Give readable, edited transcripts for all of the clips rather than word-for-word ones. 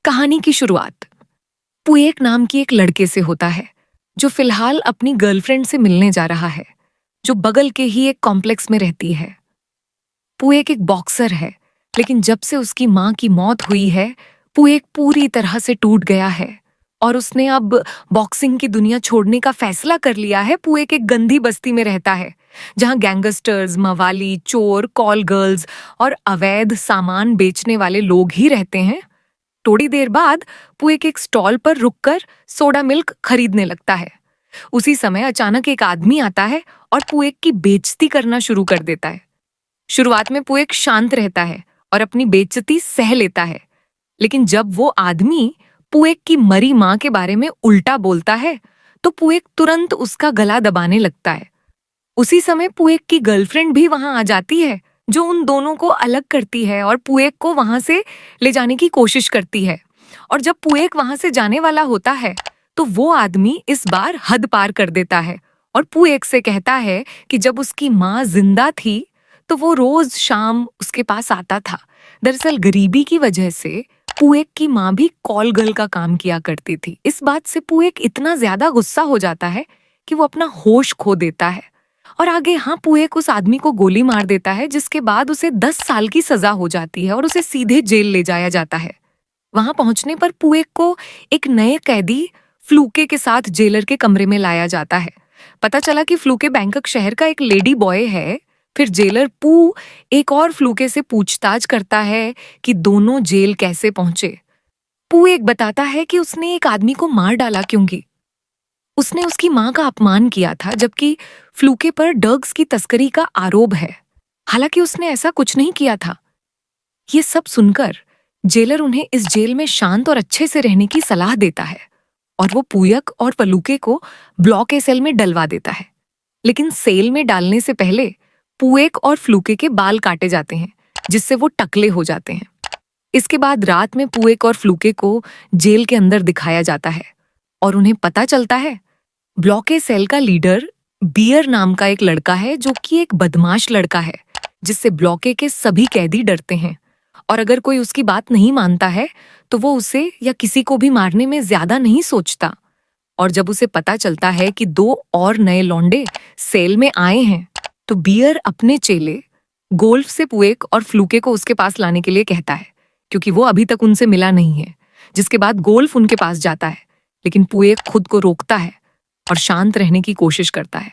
कहानी की शुरुआत पुएक नाम की एक लड़के से होता है जो फिलहाल अपनी गर्लफ्रेंड से मिलने जा रहा है, जो बगल के ही एक कॉम्प्लेक्स में रहती है। पुएक एक बॉक्सर है, लेकिन जब से उसकी माँ की मौत हुई है, पुएक पूरी तरह से टूट गया है और उसने अब बॉक्सिंग की दुनिया छोड़ने का फैसला कर लिया है। पुएक एक गंदी बस्ती में रहता है जहाँ गैंगस्टर्स, मवाली, चोर, कॉल गर्ल्स और अवैध सामान बेचने वाले लोग ही रहते हैं। थोड़ी देर बाद पुएक एक स्टॉल पर रुककर सोडा मिल्क खरीदने लगता है। उसी समय अचानक एक आदमी आता है और पुएक की बेइज्जती करना शुरू कर देता है। शुरुआत में पुएक शांत रहता है और अपनी बेइज्जती सह लेता है, लेकिन जब वो आदमी पुएक की मरी माँ के बारे में उल्टा बोलता है तो पुएक तुरंत उसका गला दबाने लगता है। उसी समय पुएक की गर्लफ्रेंड भी वहां आ जाती है, जो उन दोनों को अलग करती है और पुएक को वहां से ले जाने की कोशिश करती है। और जब पुएक वहां से जाने वाला होता है तो वो आदमी इस बार हद पार कर देता है और पुएक से कहता है कि जब उसकी माँ जिंदा थी तो वो रोज शाम उसके पास आता था। दरअसल गरीबी की वजह से पुएक की माँ भी कॉल गर्ल का काम किया करती थी। इस बात से पुएक इतना ज्यादा गुस्सा हो जाता है कि वो अपना होश खो देता है और आगे पुएक उस आदमी को गोली मार देता है, जिसके बाद उसे 10 साल की सजा हो जाती है और उसे सीधे जेल ले जाया जाता है। वहां पहुंचने पर पुएक को एक नए कैदी फ्लूके के साथ जेलर के कमरे में लाया जाता है। पता चला कि फ्लूके बैंकॉक शहर का एक लेडी बॉय है। फिर जेलर पू एक और फ्लूके से पूछताछ करता है कि दोनों जेल कैसे पहुंचे। पू एक बताता है कि उसने एक आदमी को मार डाला क्योंकि उसने उसकी माँ का अपमान किया था, जबकि फ्लूके पर ड्रग्स की तस्करी का आरोप है। हालांकि उसने ऐसा कुछ नहीं किया था। ये सब सुनकर जेलर उन्हें इस जेल में शांत और अच्छे से रहने की सलाह देता है और वो पुयक और फलूके को ब्लॉक ए सेल में डलवा देता है। लेकिन सेल में डालने से पहले पुएक और फ्लूके के बाल काटे जाते हैं, जिससे वो टकले हो जाते हैं। इसके बाद रात में पुएक और फ्लूके को जेल के अंदर दिखाया जाता है और उन्हें पता चलता है ब्लॉक ए सेल का लीडर बियर नाम का एक लड़का है, जो कि एक बदमाश लड़का है जिससे ब्लॉक ए के सभी कैदी डरते हैं और अगर कोई उसकी बात नहीं मानता है तो वो उसे या किसी को भी मारने में ज्यादा नहीं सोचता। और जब उसे पता चलता है कि 2 और नए लौंडे सेल में आए हैं तो बियर अपने चेले गोल्फ से पुएक और फ्लूके को उसके पास लाने के लिए कहता है, क्योंकि वो अभी तक उनसे मिला नहीं है। जिसके बाद गोल्फ उनके पास जाता है, लेकिन पुएक खुद को रोकता है और शांत रहने की कोशिश करता है।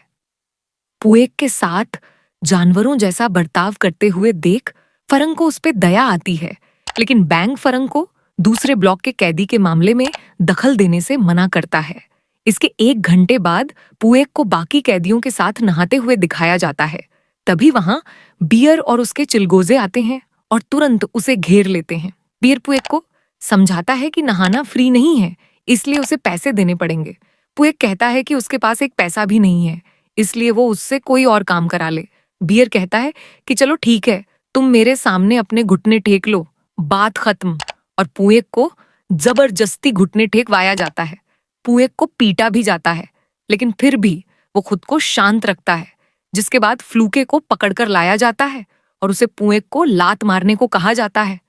पुएक के साथ जानवरों जैसा बर्ताव करते हुए देख फरंग को उस पर दया आती है, लेकिन बैंग फरंग को दूसरे ब्लॉक के कैदी के मामले में दखल देने से मना करता है। इसके 1 घंटे बाद पुएक को बाकी कैदियों के साथ नहाते हुए दिखाया जाता है। तभी वहां बियर और उसके चिलगोजे आते हैं और तुरंत उसे घेर लेते हैं। बियर पुएक को समझाता है कि नहाना फ्री नहीं है, इसलिए उसे पैसे देने पड़ेंगे। पुएक कहता है कि उसके पास एक पैसा भी नहीं है, इसलिए वो उससे कोई और काम करा ले। बियर कहता है कि चलो ठीक है, तुम मेरे सामने अपने घुटने टेक लो, बात खत्म। और पुएक को जबरदस्ती घुटने टेकवाया जाता है। पुएक को पीटा भी जाता है, लेकिन फिर भी वो खुद को शांत रखता है। जिसके बाद फ्लूके को पकड़कर लाया जाता है और उसे पुएक को लात मारने को कहा जाता है।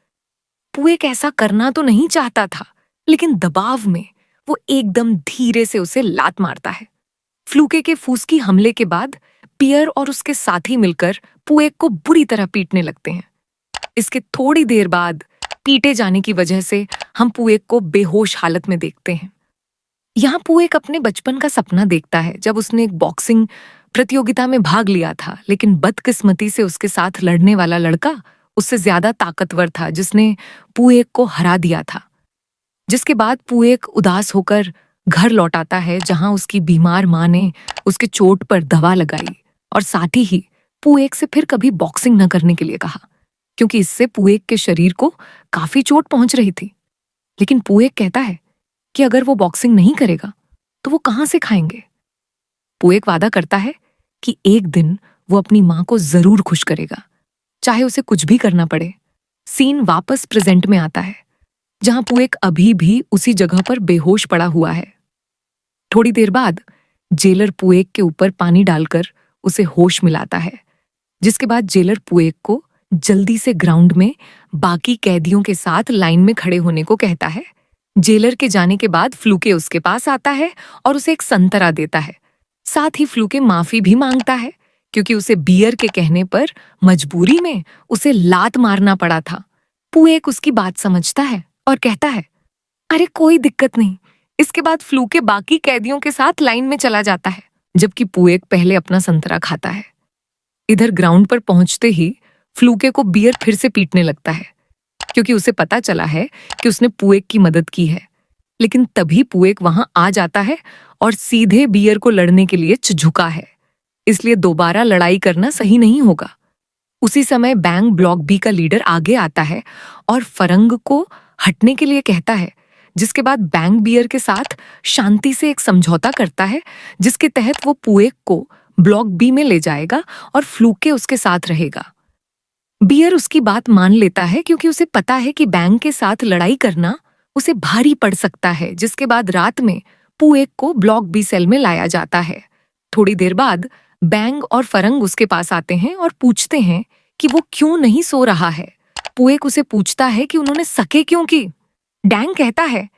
पुएक ऐसा करना तो नहीं चाहता था, लेकिन दबाव में वो एकदम धीरे से उसे लात मारता है। फ्लूके के फूसकी हमले के बाद पियर और उसके साथी मिलकर पुएक को बुरी तरह पीटने लगते हैं। इसके थोड़ी देर बाद पीटे जाने की वजह से हम पुएक को बेहोश हालत में देखते हैं। यहाँ पुएक अपने बचपन का सपना देखता है, जब उसने एक बॉक्सिंग प्रतियोगिता में भाग लिया था, लेकिन बदकिस्मती से उसके साथ लड़ने वाला लड़का उससे ज्यादा ताकतवर था, जिसने पुएक को हरा दिया था। जिसके बाद पुएक उदास होकर घर लौट आता है, जहां उसकी बीमार माँ ने उसके चोट पर दवा लगाई और साथ ही पुएक से फिर कभी बॉक्सिंग न करने के लिए कहा, क्योंकि इससे पुएक के शरीर को काफी चोट पहुंच रही थी। लेकिन पुएक कहता है कि अगर वो बॉक्सिंग नहीं करेगा तो वो कहां से खाएंगे। पुएक वादा करता है कि एक दिन वो अपनी माँ को जरूर खुश करेगा, चाहे उसे कुछ भी करना पड़े। सीन वापस प्रेजेंट में आता है, जहां पुएक अभी भी उसी जगह पर बेहोश पड़ा हुआ है। थोड़ी देर बाद जेलर पुएक के ऊपर पानी डालकर उसे होश मिलाता है, जिसके बाद जेलर पुएक को जल्दी से ग्राउंड में बाकी कैदियों के साथ लाइन में खड़े होने को कहता है। जेलर के जाने के बाद फ्लूके उसके पास आता है और उसे एक संतरा देता है। साथ ही फ्लूके माफी भी मांगता है क्योंकि उसे बियर के कहने पर मजबूरी में उसे लात मारना पड़ा था। पुएक उसकी बात समझता है और कहता है, अरे कोई दिक्कत नहीं। इसके बाद फ्लूके बाकी कैदियों के साथ लाइन में चला जाता है, जबकि पुएक पहले अपना संतरा खाता है। इधर ग्राउंड पर पहुंचते ही फ्लूके को बियर फिर से पीटने लगता है क्योंकि उसे पता चला है कि उसने पुएक की मदद की है। लेकिन तभी पुएक वहां आ जाता है और सीधे बियर को लड़ने के लिए झुका है, इसलिए दोबारा लड़ाई करना सही नहीं होगा। उसी समय बैंग ब्लॉक बी का लीडर आगे आता है और फरंग को हटने के लिए कहता है, जिसके बाद बैंग बियर के साथ शांति से एक समझौता करता है जिसके तहत वो पुएक को ब्लॉक बी में ले जाएगा और फ्लूके उसके साथ रहेगा। बियर उसकी बात मान लेता है क्योंकि उसे पता है कि बैंग के साथ लड़ाई करना उसे भारी पड़ सकता है। जिसके बाद रात में पुएक को ब्लॉक बी सेल में लाया जाता है। थोड़ी देर बाद बैंग और फरंग उसके पास आते हैं और पूछते हैं कि वो क्यों नहीं सो रहा है। पुएक उसे पूछता है कि उन्होंने सके क्यों की। डैंग कहता है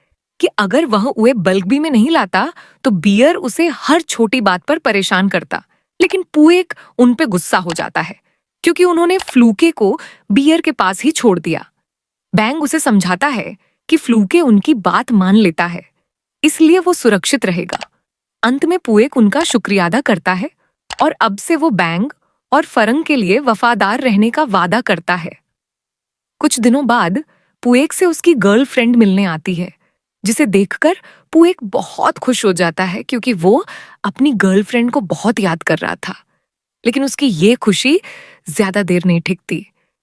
कि अगर वह उन्हें बल्क बी में नहीं लाता तो बियर उसे हर छोटी बात पर परेशान करता। लेकिन पुएक उन पे गुस्सा हो जाता है क्योंकि उन्होंने फ्लूके को बियर के पास ही छोड़ दिया। बैंग उसे समझाता है कि फ्लूके उनकी बात मान लेता है, इसलिए वो सुरक्षित रहेगा। अंत में पुएक उनका शुक्रिया अदा करता है और अब से वो बैंग और फरंग के लिए वफादार रहने का वादा करता है। कुछ दिनों बाद पुएक से उसकी गर्लफ्रेंड मिलने आती है, जिसे देखकर पुएक बहुत खुश हो जाता है क्योंकि वो अपनी गर्लफ्रेंड को बहुत याद कर रहा था। लेकिन उसकी ये खुशी ज्यादा देर नहीं टिकती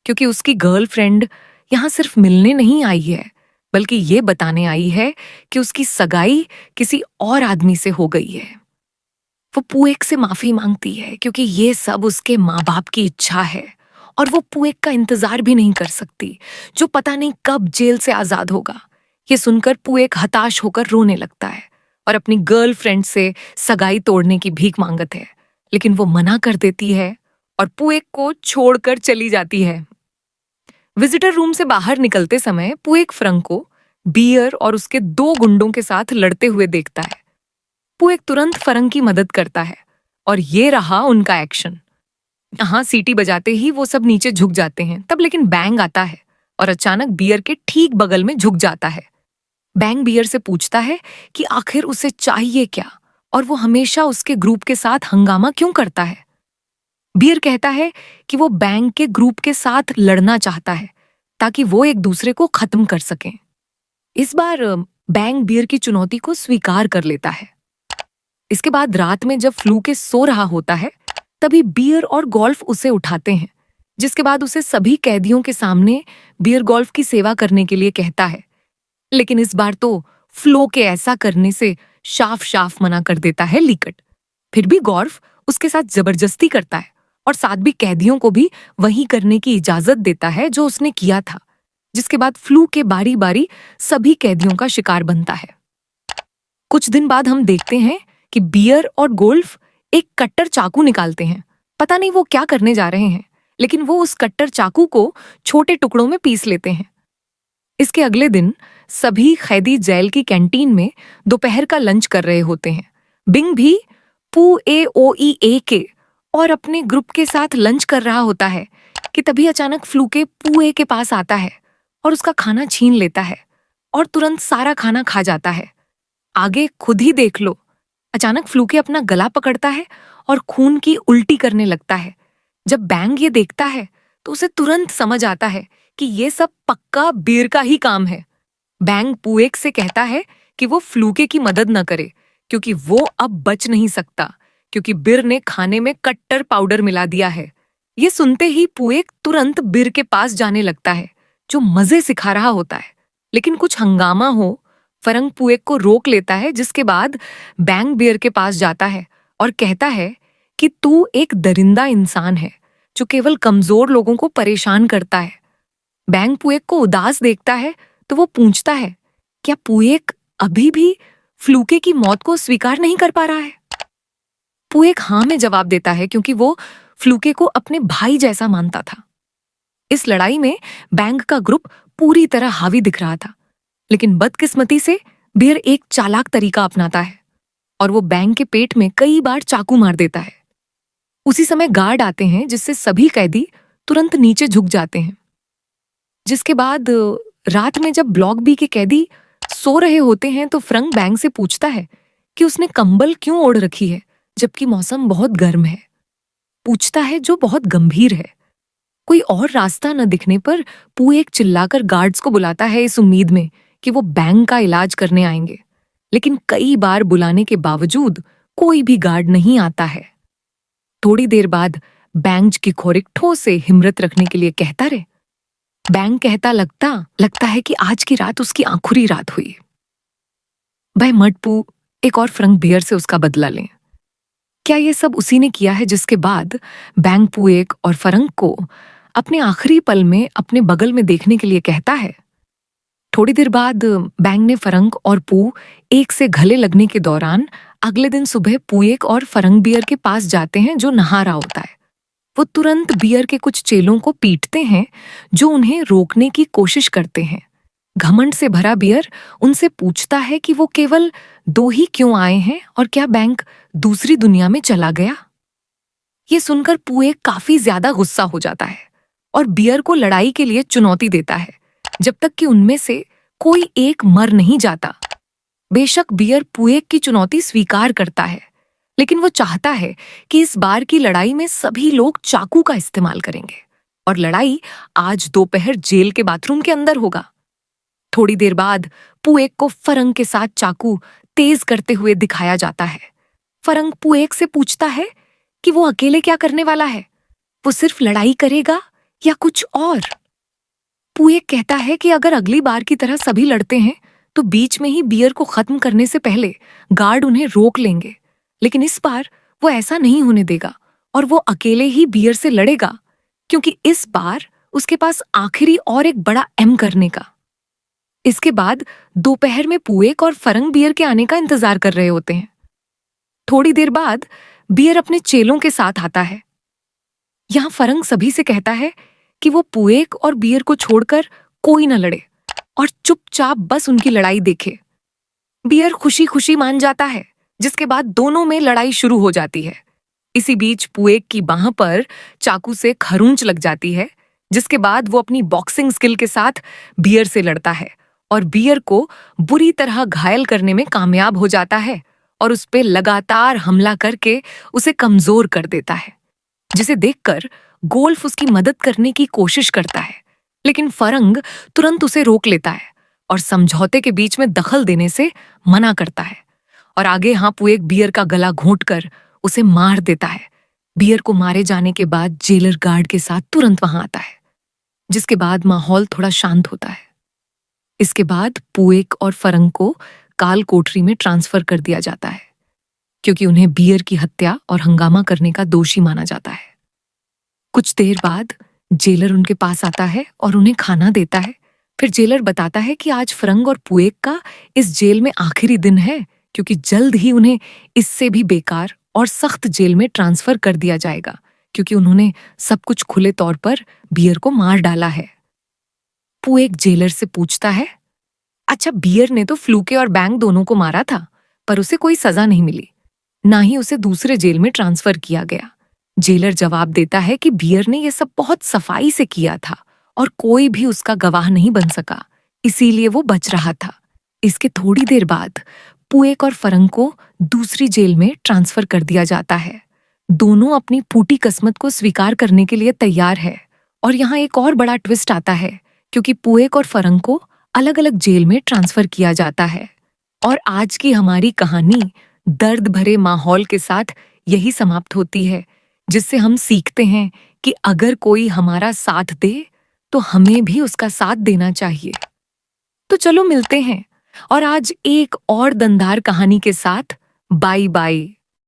क्योंकि उसकी गर्लफ्रेंड यहाँ सिर्फ मिलने नहीं आई है, बल्कि ये बताने आई है कि उसकी सगाई किसी और आदमी से हो गई है। वो पुएक से माफी मांगती है क्योंकि ये सब उसके माँ बाप की इच्छा है और वो पुएक का इंतजार भी नहीं कर सकती, जो पता नहीं कब जेल से आजाद होगा। ये सुनकर पुएक हताश होकर रोने लगता है और अपनी गर्लफ्रेंड से सगाई तोड़ने की भीख मांगत है, लेकिन वो मना कर देती है और पुएक को छोड़कर चली जाती है। विजिटर रूम से बाहर निकलते समय पुएक फरंग को बियर और उसके 2 गुंडों के साथ लड़ते हुए देखता है। पुएक तुरंत फरंग की मदद करता है और ये रहा उनका एक्शन। हाँ, सीटी बजाते ही वो सब नीचे झुक जाते हैं। तब लेकिन बैंग आता है और अचानक बियर के ठीक बगल में झुक जाता है। बैंग बियर से पूछता है कि आखिर उसे चाहिए क्या और वो हमेशा उसके ग्रुप के साथ हंगामा क्यों करता है। बियर कहता है कि वो बैंग के ग्रुप के साथ लड़ना चाहता है ताकि वो एक दूसरे को खत्म कर सकें। इस बार बैंग बियर की चुनौती को स्वीकार कर लेता है। इसके बाद रात में जब फ्लूके सो रहा होता है, तभी बियर और गोल्फ उसे उठाते हैं, जिसके बाद उसे सभी कैदियों के सामने बियर गोल्फ की सेवा करने के लिए कहता है। लेकिन इस बार तो फ्लूके ऐसा करने से साफ साफ मना कर देता है लीकट। फिर भी गोल्फ उसके साथ जबरदस्ती करता है और साथ भी कैदियों को भी वही करने की इजाजत देता है जो उसने किया था, जिसके बाद फ्लूके बारी बारी सभी कैदियों का शिकार बनता है। कुछ दिन बाद हम देखते हैं कि बियर और गोल्फ एक कट्टर चाकू निकालते हैं। पता नहीं वो क्या करने जा रहे हैं, लेकिन वो उस कट्टर चाकू को छोटे टुकड़ों में पीस लेते हैं। इसके अगले दिन सभी कैदी जेल की कैंटीन में दोपहर का लंच कर रहे होते हैं। बिंग भी पुएओईए के और अपने ग्रुप के साथ लंच कर रहा होता है कि तभी अचानक फ्लूके पुए के पास आता है और उसका खाना छीन लेता है और तुरंत सारा खाना खा जाता है। आगे खुद ही देख लो। अचानक फ्लूके अपना गला पकड़ता है और खून की उल्टी करने लगता है। जब बैंग ये देखता है तो उसे तुरंत समझ आता है कि ये सब पक्का बियर का ही काम है। बैंग पुएक से कहता है कि वो फ्लूके की मदद न करे क्योंकि वो अब बच नहीं सकता, क्योंकि बिर ने खाने में कट्टर पाउडर मिला दिया है। ये सुनते ही पुएक तुरंत बिर के पास जाने लगता है, जो मजे सिखा रहा होता है। लेकिन कुछ हंगामा हो, फरंग पुएक को रोक लेता है, जिसके बाद बैंग बियर के पास जाता है और कहता है कि तू एक दरिंदा इंसान है जो केवल कमजोर लोगों को परेशान करता है। बैंग पुएक को उदास देखता है तो वो पूछता है, क्या पुएक अभी भी फ्लूके की मौत को स्वीकार नहीं कर पा रहा है? पुएक हाँ में जवाब देता है क्योंकि वो फ्लूके को अपने भाई जैसा मानता था। इस लड़ाई में बैंक का ग्रुप पूरी तरह हावी दिख रहा था, लेकिन बदकिस्मती से बियर एक चालाक तरीका अपनाता है और वो बैंक के पेट में कई बार चाकू मार देता है। उसी समय गार्ड आते हैं, जिससे सभी कैदी तुरंत नीचे झुक जाते हैं। जिसके बाद रात में जब ब्लॉक बी के कैदी सो रहे होते हैं तो फ्रंक बैंक से पूछता है कि उसने कंबल क्यों ओढ़ रखी है जबकि मौसम बहुत गर्म है। पूछता है जो बहुत गंभीर है। कोई और रास्ता न दिखने पर पू एक चिल्लाकर गार्ड्स को बुलाता है इस उम्मीद में कि वो बैंक का इलाज करने आएंगे, लेकिन कई बार बुलाने के बावजूद कोई भी गार्ड नहीं आता है। थोड़ी देर बाद बैंक की खोरिक ठोस से हिम्मत रखने के लिए कहता रहे। बैंक कहता लगता है कि आज की रात उसकी आखिरी रात हुई। भाई मटपू एक और फ्रंक बियर से उसका बदला लें। क्या ये सब उसी ने किया है जिसके बाद बैंक पू एक और फरंक को अपने आखिरी पल में अपने बगल में देखने के लिए कहता है। थोड़ी देर बाद बैंक ने फरंक और पू एक से गले लगने के दौरान अगले दिन सुबह पू एक और फरंक बियर के पास जाते हैं जो नहा रहा होता है। वो तुरंत बियर के कुछ चेलों को पीटते हैं जो उन्हें रोकने की कोशिश करते हैं। घमंड से भरा बियर उनसे पूछता है कि वो केवल 2 ही क्यों आए हैं और क्या बैंक दूसरी दुनिया में चला गया। ये सुनकर पू एक काफी ज्यादा गुस्सा हो जाता है और बियर को लड़ाई के लिए चुनौती देता है जब तक कि उनमें से कोई एक मर नहीं जाता। बेशक बियर पू एक की चुनौती स्वीकार करता है, लेकिन वो चाहता है कि इस बार की लड़ाई में सभी लोग चाकू का इस्तेमाल करेंगे और लड़ाई आज दोपहर जेल के बाथरूम के अंदर होगा। थोड़ी देर बाद पू एक को फरंक के साथ चाकू तेज करते हुए दिखाया जाता है। फरंक पू एक से पूछता है कि वो अकेले क्या करने वाला है, वो सिर्फ लड़ाई करेगा या कुछ और। पू एक कहता है कि अगर अगली बार की तरह सभी लड़ते हैं तो बीच में ही बियर को खत्म करने से पहले गार्ड उन्हें रोक लेंगे, लेकिन इस बार वो ऐसा नहीं होने देगा और वो अकेले ही बियर से लड़ेगा, क्योंकि इस बार उसके पास आखिरी और एक बड़ा एम करने का। इसके बाद दोपहर में पू एक और फरंक बियर के आने का इंतजार कर रहे होते हैं। थोड़ी देर बाद बियर अपने चेलों के साथ आता है। यहां फरंक सभी से कहता है कि वो पू एक और बियर को छोड़कर कोई न लड़े और चुपचाप बस उनकी लड़ाई देखे। बियर खुशी खुशी मान जाता है, जिसके बाद दोनों में लड़ाई शुरू हो जाती है। इसी बीच पू एक की बाह पर चाकू से खरोंच लग जाती है, जिसके बाद वो अपनी बॉक्सिंग स्किल के साथ बियर से लड़ता है और बियर को बुरी तरह घायल करने में कामयाब हो जाता है और उस पे लगातार हमला करके उसे कमजोर कर देता है, जिसे देखकर गोल्फ उसकी मदद करने की कोशिश करता है, लेकिन फरंग तुरंत उसे रोक लेता है और समझौते के बीच में दखल देने से मना करता है और आगे पू एक बियर का गला घोंटकर उसे मार देता है। बियर को मारे जाने के बाद जेलर गार्ड के साथ तुरंत वहां आता है, जिसके बाद माहौल थोड़ा शांत होता है। इसके बाद पू एक और फरंग को काल कोठरी में ट्रांसफर कर दिया जाता है, क्योंकि उन्हें बियर की हत्या और हंगामा करने का दोषी माना जाता है। कुछ देर बाद जेलर उनके पास आता है और उन्हें खाना देता है। फिर जेलर बताता है कि आज फरंग और पू एक का इस जेल में आखिरी दिन है, क्योंकि जल्द ही उन्हें इससे भी बेकार और सख्त जेल में ट्रांसफर कर दिया जाएगा, क्योंकि उन्होंने सब कुछ खुले तौर पर बियर को मार डाला है। पू एक जेलर से पूछता है, अच्छा बियर ने तो फ्लूके और बैंक दोनों को मारा था, पर उसे कोई सजा नहीं मिली, ना ही उसे दूसरे जेल में ट्रांसफर किया गया। जेलर जवाब देता है कि बियर ने यह सब बहुत सफाई से किया था और कोई भी उसका गवाह नहीं बन सका, इसीलिए वो बच रहा था। इसके थोड़ी देर बाद पू एक और फरंग को दूसरी जेल में ट्रांसफर कर दिया जाता है। दोनों अपनी फूटी किस्मत को स्वीकार करने के लिए तैयार है और यहाँ एक और बड़ा ट्विस्ट आता है, क्योंकि पू एक और फरंग को अलग अलग जेल में ट्रांसफर किया जाता है। और आज की हमारी कहानी दर्द भरे माहौल के साथ यही समाप्त होती है, जिससे हम सीखते हैं कि अगर कोई हमारा साथ दे तो हमें भी उसका साथ देना चाहिए। तो चलो मिलते हैं और आज एक और दंदार कहानी के साथ। Bye bye.